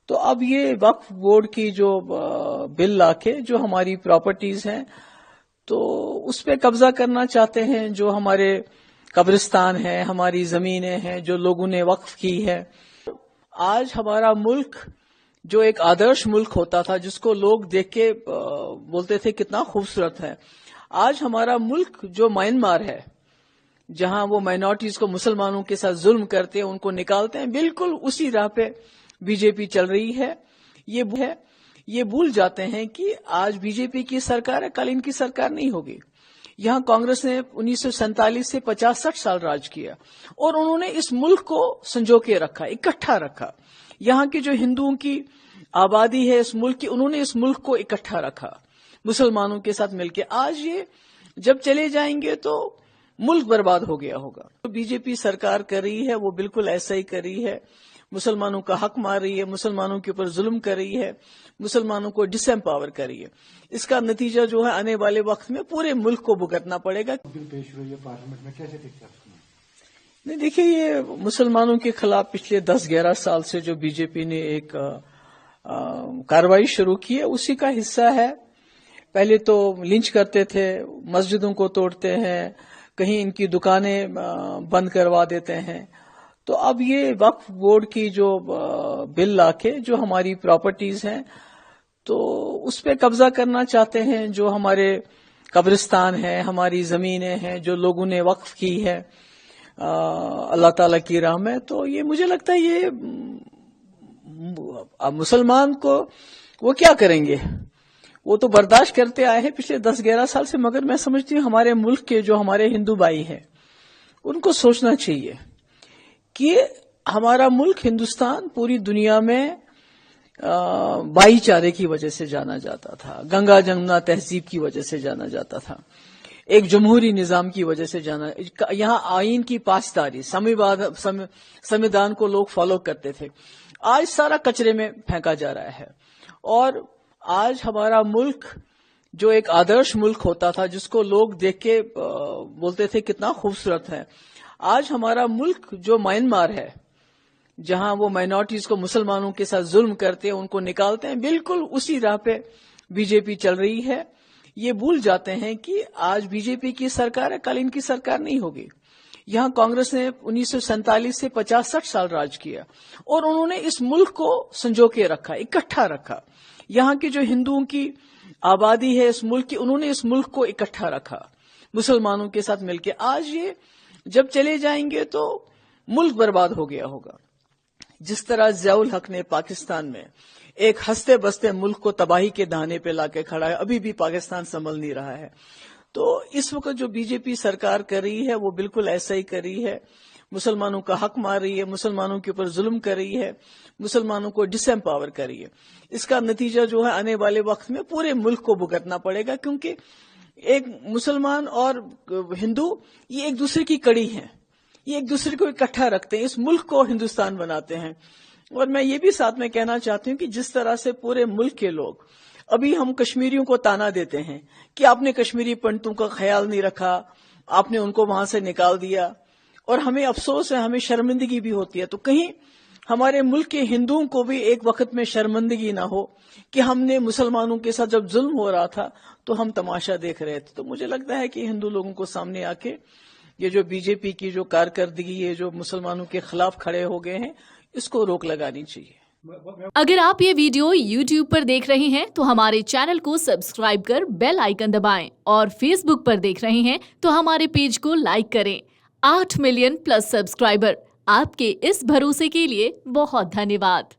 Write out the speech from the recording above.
تو اب یہ وقف بورڈ کی جو بل لا کے جو ہماری پراپرٹیز ہیں تو اس پہ قبضہ کرنا چاہتے ہیں، جو ہمارے قبرستان ہیں، ہماری زمینیں ہیں جو لوگوں نے وقف کی ہے۔ آج ہمارا ملک جو ایک آدرش ملک ہوتا تھا، جس کو لوگ دیکھ کے بولتے تھے کتنا خوبصورت ہے، آج ہمارا ملک جو میانمار ہے، جہاں وہ مائنورٹیز کو مسلمانوں کے ساتھ ظلم کرتے ہیں، ان کو نکالتے ہیں، بالکل اسی راہ پہ بی جے پی چل رہی ہے۔ یہ بھول جاتے ہیں کہ آج بی جے پی کی سرکار ہے، کل ان کی سرکار نہیں ہوگی۔ یہاں کانگریس نے 1947 سے 50-60 سال راج کیا اور انہوں نے اس ملک کو سنجو کے رکھا، اکٹھا رکھا۔ یہاں کی جو ہندوؤں کی آبادی ہے اس ملک کی، انہوں نے اس ملک کو اکٹھا رکھا مسلمانوں کے ساتھ مل کے۔ آج یہ جب چلے جائیں گے تو ملک برباد ہو گیا ہوگا۔ جو بی جے پی سرکار کر رہی ہے وہ بالکل ایسا ہی کر رہی ہے، مسلمانوں کا حق مار رہی ہے، مسلمانوں کے اوپر ظلم کر رہی ہے، مسلمانوں کو ڈس ایمپاور کر رہی ہے۔ اس کا نتیجہ جو ہے آنے والے وقت میں پورے ملک کو بھگتنا پڑے گا۔ بل پیش ہوئی ہے پارلیمنٹ میں، کیسے دیکھتے ہیں؟ نہیں، دیکھیے، یہ مسلمانوں کے خلاف پچھلے 10-11 سال سے جو بی جے پی نے ایک کارروائی شروع کی ہے، اسی کا حصہ ہے۔ پہلے تو لنچ کرتے تھے، مسجدوں کو توڑتے ہیں، کہیں ان کی دکانیں بند کروا دیتے ہیں۔ تو اب یہ وقف بورڈ کی جو بل لا کے جو ہماری پراپرٹیز ہیں تو اس پہ قبضہ کرنا چاہتے ہیں، جو ہمارے قبرستان ہیں، ہماری زمینیں ہیں جو لوگوں نے وقف کی ہے اللہ تعالی کی راہ میں۔ تو یہ مجھے لگتا ہے یہ مسلمان کو وہ کیا کریں گے، وہ تو برداشت کرتے آئے ہیں پچھلے 10-11 سال سے، مگر میں سمجھتی ہوں ہمارے ملک کے جو ہمارے ہندو بھائی ہیں ان کو سوچنا چاہیے کہ ہمارا ملک ہندوستان پوری دنیا میں بھائی چارے کی وجہ سے جانا جاتا تھا، گنگا جمنا تہذیب کی وجہ سے جانا جاتا تھا، ایک جمہوری نظام کی وجہ سے جانا، یہاں آئین کی پاسداری، سمویدھان کو لوگ فالو کرتے تھے۔ آج سارا کچرے میں پھینکا جا رہا ہے، اور آج ہمارا ملک جو ایک آدرش ملک ہوتا تھا، جس کو لوگ دیکھ کے بولتے تھے کتنا خوبصورت ہے، آج ہمارا ملک جو میانمار ہے، جہاں وہ مائنورٹیز کو مسلمانوں کے ساتھ ظلم کرتے ہیں، ان کو نکالتے ہیں، بالکل اسی راہ پہ بی جے پی چل رہی ہے۔ یہ بھول جاتے ہیں کہ آج بی جے پی کی سرکار ہے، کل ان کی سرکار نہیں ہوگی۔ یہاں کانگریس نے 1947 سے 50-60 سال راج کیا اور انہوں نے اس ملک کو سنجو کے رکھا، اکٹھا رکھا۔ یہاں کی جو ہندوؤں کی آبادی ہے اس ملک کی، انہوں نے اس ملک کو اکٹھا رکھا مسلمانوں کے ساتھ مل کے۔ آج یہ جب چلے جائیں گے تو ملک برباد ہو گیا ہوگا۔ جس طرح ضیاء الحق نے پاکستان میں ایک ہنستے بستے ملک کو تباہی کے دہانے پہ لا کے کھڑا ہے، ابھی بھی پاکستان سنبھل نہیں رہا ہے۔ تو اس وقت جو بی جے پی سرکار کر رہی ہے وہ بالکل ایسا ہی کر رہی ہے، مسلمانوں کا حق مار رہی ہے، مسلمانوں کے اوپر ظلم کر رہی ہے، مسلمانوں کو ڈس ایمپاور کر رہی ہے۔ اس کا نتیجہ جو ہے آنے والے وقت میں پورے ملک کو بھگتنا پڑے گا، کیونکہ ایک مسلمان اور ہندو یہ ایک دوسرے کی کڑی ہیں، یہ ایک دوسرے کو اکٹھا رکھتے ہیں، اس ملک کو ہندوستان بناتے ہیں۔ اور میں یہ بھی ساتھ میں کہنا چاہتی ہوں کہ جس طرح سے پورے ملک کے لوگ ابھی ہم کشمیریوں کو تانا دیتے ہیں کہ آپ نے کشمیری پنڈتوں کا خیال نہیں رکھا، آپ نے ان کو وہاں سے نکال دیا، اور ہمیں افسوس ہے، ہمیں شرمندگی بھی ہوتی ہے۔ تو کہیں ہمارے ملک کے ہندوؤں کو بھی ایک وقت میں شرمندگی نہ ہو کہ ہم نے مسلمانوں کے ساتھ جب ظلم ہو رہا تھا تو ہم تماشا دیکھ رہے تھے۔ تو مجھے لگتا ہے کہ ہندو لوگوں کو سامنے آ کے یہ جو بی جے پی کی جو کارکردگی ہے، جو مسلمانوں کے خلاف کھڑے ہو گئے ہیں، اس کو روک لگانی چاہیے۔ اگر آپ یہ ویڈیو YouTube پر دیکھ رہے ہیں تو ہمارے چینل کو سبسکرائب کر بیل آئیکن دبائیں، اور فیس بک پر دیکھ رہے ہیں تو ہمارے پیج کو لائک کریں۔ 8 ملین پلس سبسکرائبر، آپ کے اس بھروسے کے لیے بہت دھنیہ واد۔